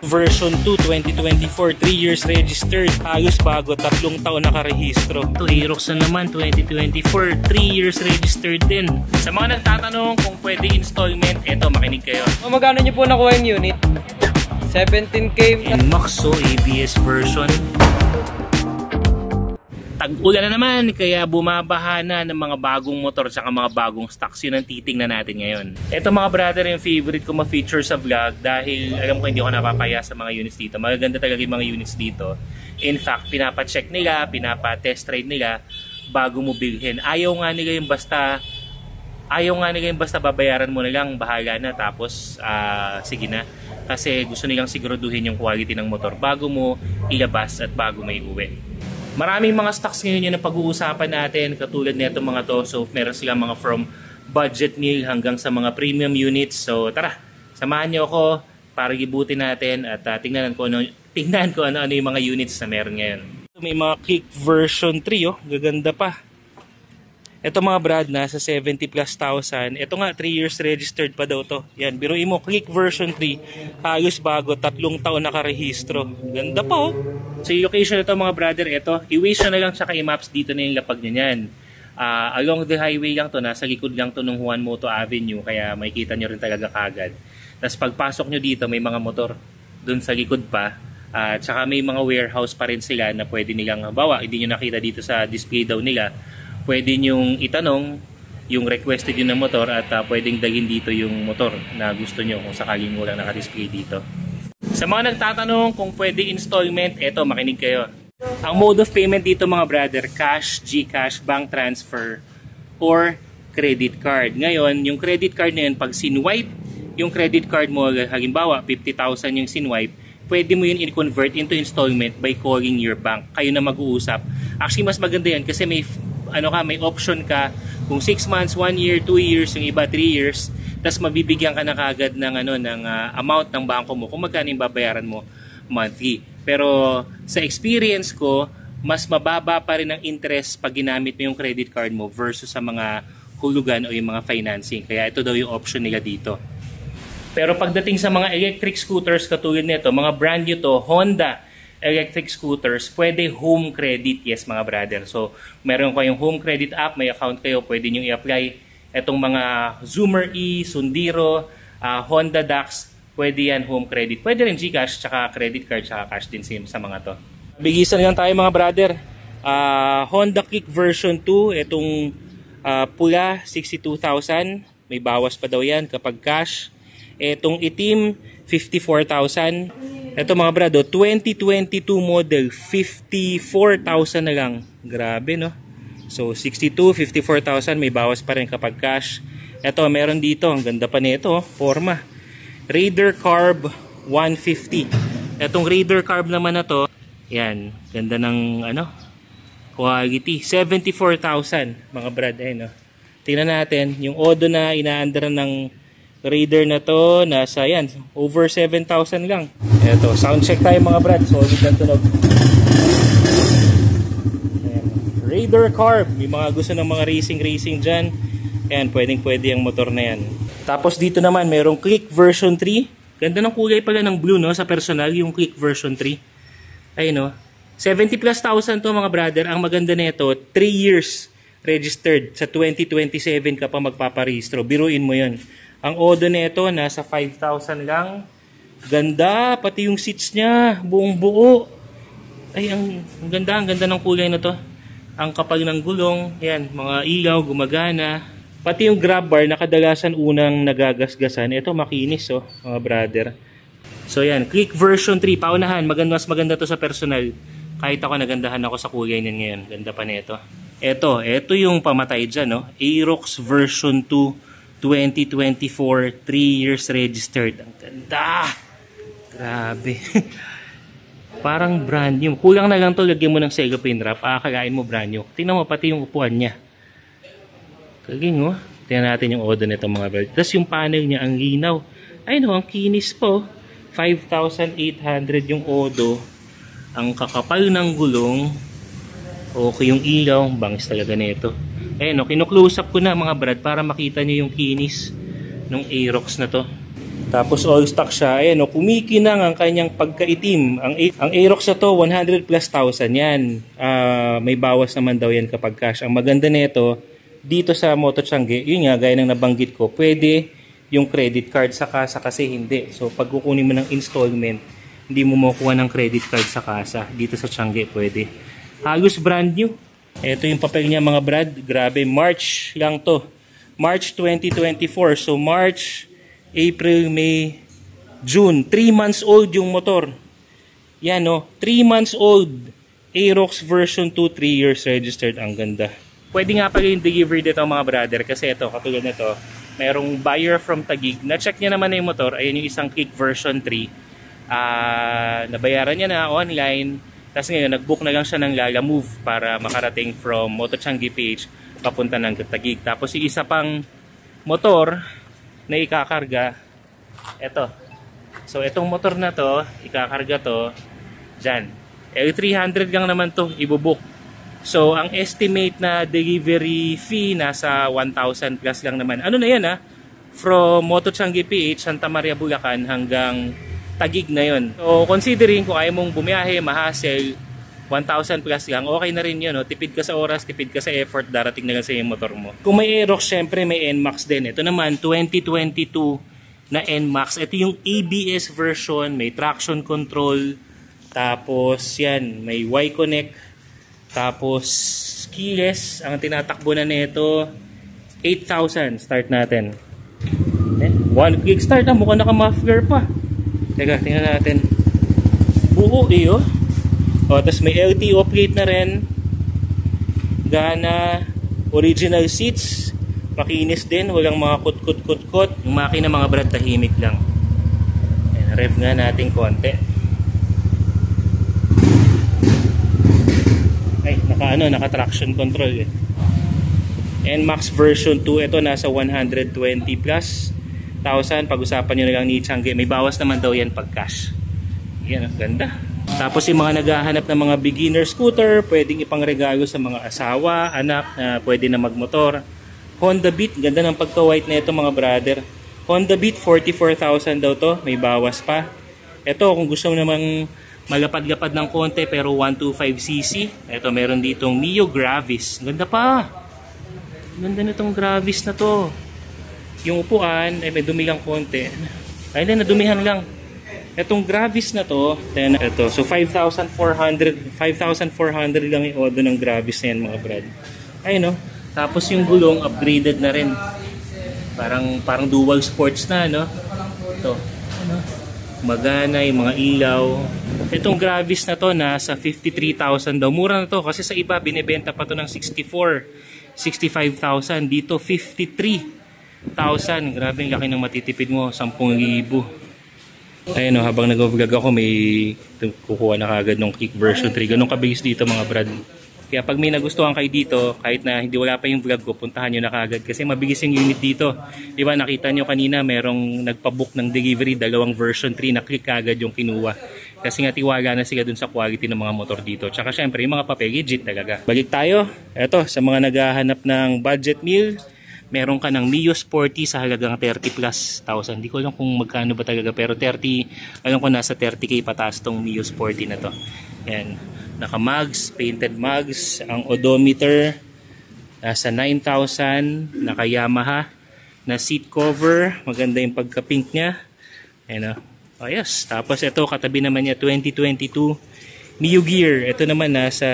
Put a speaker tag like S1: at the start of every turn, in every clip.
S1: Version 2 2024, 3 years registered, ayos bago, 3 taon nakarehistro. Ito Aerox na naman 2024, 3 years registered din. Sa mga nagtatanong kung pwede installment, eto makinig kayo.
S2: Magkano nyo po nakuha yung unit? 17K.
S1: NMAX ABS version. Tag-ulan na naman, kaya bumabaha na ng mga bagong motor at mga bagong stocks. Yun ang titingnan natin ngayon. Ito mga brother, yung favorite ko ma-feature sa vlog dahil alam ko hindi ako napapaya sa mga units dito. Magaganda talaga yung mga units dito. In fact, pinapa-check nila, pinapa-test ride nila bago mo bilhin. Ayaw nga nila yung basta babayaran mo na lang, bahala na, tapos sige na. Kasi gusto nilang siguraduhin yung quality ng motor bago mo ilabas at bago may uwi. Maraming mga stocks ngayon yun na pag-uusapan natin, katulad nito mga to. So meron silang mga from budget meal hanggang sa mga premium units. So tara, samahan niyo ako para gibutin natin at tingnan ko ano yung mga units na meron ngayon. May mga Click version 3 oh, gaganda pa. Ito mga brad, nasa 70 plus thousand. Ito nga 3 years registered pa daw to. Yan, biruin mo, Click version 3, ayos bago, 3 taon nakarehistro. Ganda pa oh. So yung location nito mga brother, ito, i-waze na lang tsaka i-maps, dito na yung lapag nyo yan. Along the highway lang to, nasa likod lang to ng Juan Moto Avenue, kaya makikita nyo rin talaga kagad. Tapos pagpasok nyo dito, may mga motor dun sa likod pa. Tsaka may mga warehouse pa rin sila na pwede nilang bawa. Hindi nyo nakita dito sa display daw nila. Pwede nyong itanong yung requested yun ng motor at pwedeng dalhin dito yung motor na gusto nyo kung sakaling walang nakadisplay dito. Sa mga nagtatanong kung pwede installment, eto makinig kayo. Ang mode of payment dito mga brother, cash, GCash, bank transfer, or credit card. Ngayon, yung credit card na yun, pag sinwipe yung credit card mo, halimbawa 50,000 yung sinwipe, pwede mo yun i-convert into installment by calling your bank. Kayo na mag-uusap. Actually, mas maganda yan kasi may option ka kung 6 months, 1 year, 2 years, yung iba 3 years, tas mabibigyan ka na kagad ng amount ng bangko mo kung magkano yung babayaran mo monthly. Pero sa experience ko, mas mababa pa rin ang interest pag ginamit mo yung credit card mo versus sa mga hulugan o yung mga financing. Kaya ito daw yung option nila dito. Pero pagdating sa mga electric scooters katulad nito, mga brand new to, Honda electric scooters, pwede home credit, yes mga brother. So, meron kayong home credit app, may account kayo, pwede nyo i-apply itong mga Zoomer E, Sundiro, Honda Dax, pwede yan home credit. Pwede rin GCash, tsaka credit card, tsaka cash din sa mga to. Bigisan lang tayo mga brother. Honda Click version 2, itong pula, 62,000. May bawas pa daw yan kapag cash. Itong itim, 54,000. Ito mga brado, 2022 model, 54,000 na lang. Grabe no? So 62, 54,000, may bawas pa rin kapag cash. Ito, meron dito, ang ganda pa nito, forma. Raider Carb 150. Itong Raider Carb naman na to, yan, ganda ng quality. 74,000 mga brad, no? Tingnan natin, yung Odo na inaandar ng Raider na to, nasa yan, over 7,000 lang. Eto, sound check tayo mga brad, solid ang tunog. Ayan. Raider Carb, may mga gusto ng mga racing dyan, yan, pwede ang motor na yan. Tapos dito naman, mayroong Click version 3. Ganda ng kulay pala ng blue, no, sa personal, yung Click version 3. Ayun, no, 70 plus thousand to mga brother. Ang maganda nito, 3 years registered. Sa 2027 ka pa magpaparehistro, biruin mo yun. Ang Odo nito nasa 5,000 lang. Ganda, pati yung seats niya, buong buo. Ay, ang ganda ng kulay na to. Ang kapal ng gulong, yan, mga ilaw, gumagana. Pati yung grab bar na kadalasan unang nagagasgasan. Ito makinis oh, mga brother. So yan, Click version 3, paunahan, mas maganda to sa personal. Kahit ako nagandahan ako sa kulay niyan ngayon. Ganda pa nito. Ito yung pamatay dyan, no? Aerox version 2. 2024, 3 years registered. Ang ganda! Grabe. Parang brand new. Kulang na lang to, lagyan mo ng cellophane wrap. Akalain mo brand new. Tingnan mo pati yung upuan niya. Kaging oh. Tingnan natin yung Odo nito mga brad. Tapos yung panel niya, ang linaw. Ayun oh, ang kinis po. 5,800 yung Odo. Ang kakapal ng gulong. Okay yung ilaw. Bangis talaga nito. Ayun o, kinu-close up ko na mga brad para makita nyo yung kinis ng Aerox na to. Tapos all stock siya. Ayan, kumikinang ang kanyang pagkaitim. Ang Aerox na to, 100 plus thousand yan. May bawas naman daw yan kapag cash. Ang maganda nito, dito sa Moto Tiangge, yun nga, gaya ng nabanggit ko, pwede yung credit card sa kasa kasi hindi. So pag kukunin mo ng installment, hindi mo makukuha ng credit card sa kasa. Dito sa Tiangge, pwede. Halos brand new. Ito yung papel niya mga brad. Grabe, March lang to. March 2024. So March, April, May, June. 3 months old yung motor. Yan 3 months old. Aerox version 2, 3 years registered. Ang ganda. Pwede nga pala yung delivery dito mga brother. Kasi ito, katulad nito, mayroong buyer from Taguig. Na-check niya naman na yung motor. Ayun yung isang Kick version 3. Nabayaran niya na online. Tapos ngayon, nag-book na lang siya ng Lala Move para makarating from Moto Tiangge PH papunta ng Taguig. Tapos yung isa pang motor na ikakarga, eto. So itong motor na to, ikakarga to dyan. L300 lang naman to ibubuk. So ang estimate na delivery fee nasa 1,000 plus lang naman. Ano na yan from Moto Tiangge PH, Santa Maria, Bulacan hanggang Taguig na yon. So considering kung ayaw mong bumiyahe, mahasel, 1,000 plus lang, okay na rin yun. Tipid ka sa oras, tipid ka sa effort, darating na lang sa yung motor mo. Kung may Aerox, syempre may NMAX din. Ito naman, 2022 na NMAX. Ito yung ABS version, may traction control, tapos yan, may Y-Connect, tapos keyless. Ang tinatakbo na nito, 8,000. Start natin. One click start, mukhang naka-muffler pa. Teka, tingnan natin. Buo tapos may LTO plate na rin. Gana, original seats. Makinis din, walang mga kot-kot-kot-kot. Yung makina mga brad, tahimik lang. Ayan, rev nga natin konti. Ay, naka traction control NMAX version 2, ito nasa 120 plus 1,000. Pag-usapan nyo na lang ni Tiangge. May bawas naman daw yan pag cash. Yan, ganda. Tapos yung mga naghahanap ng mga beginner scooter, pwedeng ipangregalo sa mga asawa, anak na pwede na magmotor. Honda Beat, ganda ng pagka-white na ito mga brother. Honda Beat, 44,000 daw to, may bawas pa. Ito, kung gusto mo namang malapad-lapad ng konti pero 125cc, ito meron ditong Mio Gravis. Ganda pa. Ganda nitong Gravis na to. Yung upuan, ay may dumi lang konti. Ay, nadumihan lang. Itong Gravis na to, ito, so 5,400 lang yung odo ng Gravis na yan mga brad. Ayun tapos yung gulong upgraded na rin. Parang dual sports na Ito, magana yung mga ilaw. Itong Gravis na to nasa 53,000 daw. Mura na to kasi sa iba binebenta pa to ng 64, 65,000. Dito 53,000. Grabe yung laki ng matitipid mo, 10,000. Ayun habang nag-vlog ako may kukuha na kagad ng Kick version 3. Ganun kabilis dito mga brad. Kaya pag may nagustuhan kayo dito, kahit na hindi wala pa yung vlog ko, puntahan nyo na kagad kasi mabilis yung unit dito. Diba nakita nyo kanina merong nagpabook ng delivery, 2 version 3 na click kagad yung kinuha. Kasi nga tiwala na sila dun sa quality ng mga motor dito. Tsaka syempre yung mga papel, legit talaga. Balik tayo. Eto, sa mga naghahanap ng budget meal, meron ka ng Mio Sporty sa halagang 30 plus 1,000. Hindi ko alam kung magkano ba talaga pero 30, alam ko nasa 30k pataas tong Mio Sporty na to. Ayan, naka mugs, painted mugs, ang odometer nasa 9,000, naka Yamaha na seat cover, maganda yung pagka-pink niya. Ayan oh yes, tapos ito katabi naman niya 2022 Mio Gear. Ito naman nasa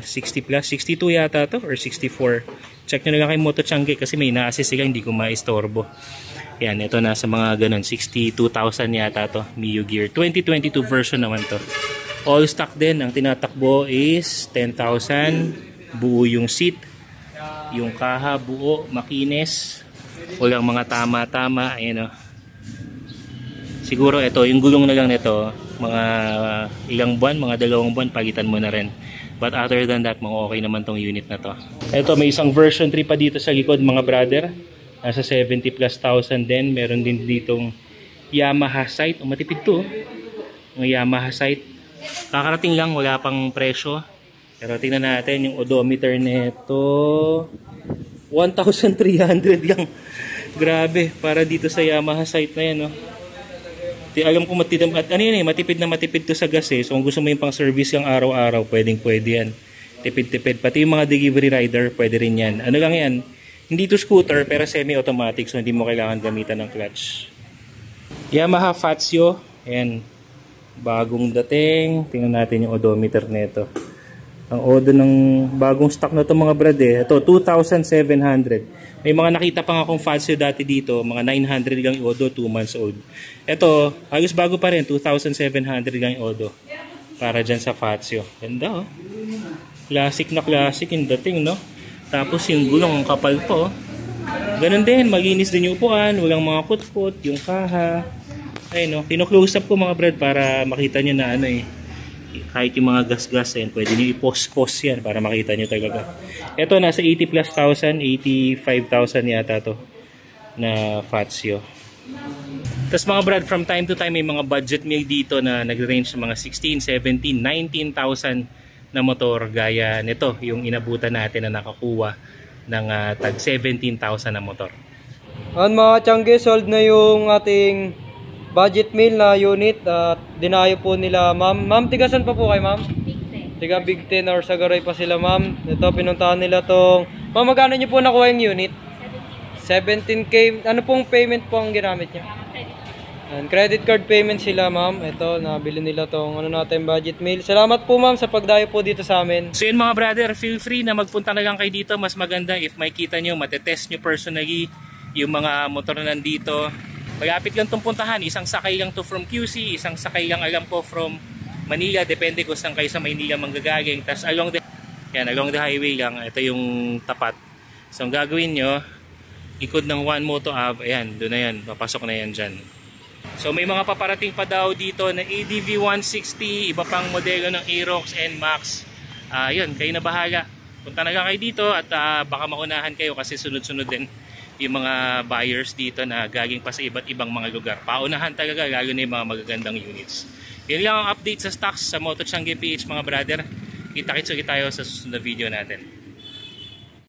S1: 60 plus, 62 yata to or 64. Check nyo na lang kay Moto Tiangge kasi may na-assist sila, hindi ko maistorbo. Yan, ito nasa mga ganun, 62,000 yata to, Mio Gear. 2022 version naman to. All stock din, ang tinatakbo is 10,000. Buo yung seat, yung kaha, buo, makinis. Walang mga tama-tama, ayan o. Siguro ito, yung gulong na lang nito, mga ilang buwan, mga 2 buwan, pagitan mo na rin. But other than that, mga okay naman tong unit na to. Ito, may isang version 3 pa dito sa likod mga brother. Nasa 70 plus 1,000 din. Meron din ditong Yamaha sight. Matipid to. Mga Yamaha sight. Kakarating lang, wala pang presyo. Pero tingnan natin yung odometer nito. 1,300 lang. Grabe, para dito sa Yamaha sight na yan. Alam ko matipid at ano yun matipid na matipid to sa gas eh. So kung gusto mo yung pang service yung araw-araw, pwede yan. Tipid-tipid. Pati yung mga delivery rider, pwede rin yan. Ano lang yan, hindi to scooter pero semi-automatic so hindi mo kailangan gamitan ng clutch. Yamaha Fazio. Ayan. Bagong dating. Tingnan natin yung odometer nito. Ang odo ng bagong stock na to mga brad eh. Ito, 2,700. May mga nakita pa nga akong Fazio dati dito. Mga 900 lang yung odo, 2 months old. Ito, ayos bago pa rin. 2,700 lang yung odo. Para dyan sa Fazio. Ganda oh. Classic na classic yung dating no. Tapos yung gulong ang kapal po. Ganun din, malinis din yung upuan. Walang mga kut-kut, yung kaha. Ayun no, kino-close up ko mga brad para makita nyo na ano eh. Kahit yung mga gas-gas yan, pwede nyo i-post-post yan para makita nyo talaga. Ito, nasa 80 plus thousand, 85,000 yata to na Fazio. Tapos mga brad, from time to time may mga budget meal dito na nag-range sa mga 16, 17, 19,000 na motor gaya nito, yung inabutan natin na nakakuha ng tag 17,000 na motor.
S2: Ang mga tiyangge, sold na yung ating budget meal na unit at dinayo po nila ma'am. Ma'am, tigasan pa po kayo ma'am? Tiga Big Ten or Sagaray pa sila ma'am. Ito, pinuntahan nila tong... Ma'am, magkano nyo po nakuha yung unit? 17K. Ano pong payment po ang ginamit niya? And credit card payment sila ma'am. Ito, nabili nila tong ano natin budget meal. Salamat po ma'am sa pagdayo po dito sa amin.
S1: So yun mga brother, feel free na magpunta na lang kayo dito. Mas maganda if makita nyo, matetest nyo personally yung mga motor na nandito. Malapit lang itong puntahan. Isang sakay lang to from QC, isang sakay lang alam ko from Manila. Depende kung saan kayo sa Maynila manggagaling. Tapos along the highway lang. Ito yung tapat. So ang gagawin nyo, ikod ng One Moto Ave. Ayan, doon na yan. Papasok na yan dyan. So may mga paparating pa daw dito na ADV 160. Iba pang modelo ng Aerox and Max. Yun, kayo na bahala. Punta na lang kayo dito at baka maunahan kayo kasi sunod-sunod din yung mga buyers dito na galing pa sa iba't ibang mga lugar. Paunahan talaga, lalo na yung mga magagandang units. Yan lang ang update sa stocks sa Moto Tiangge PH mga brother. Kita-kits ulit tayo sa susunod na video natin.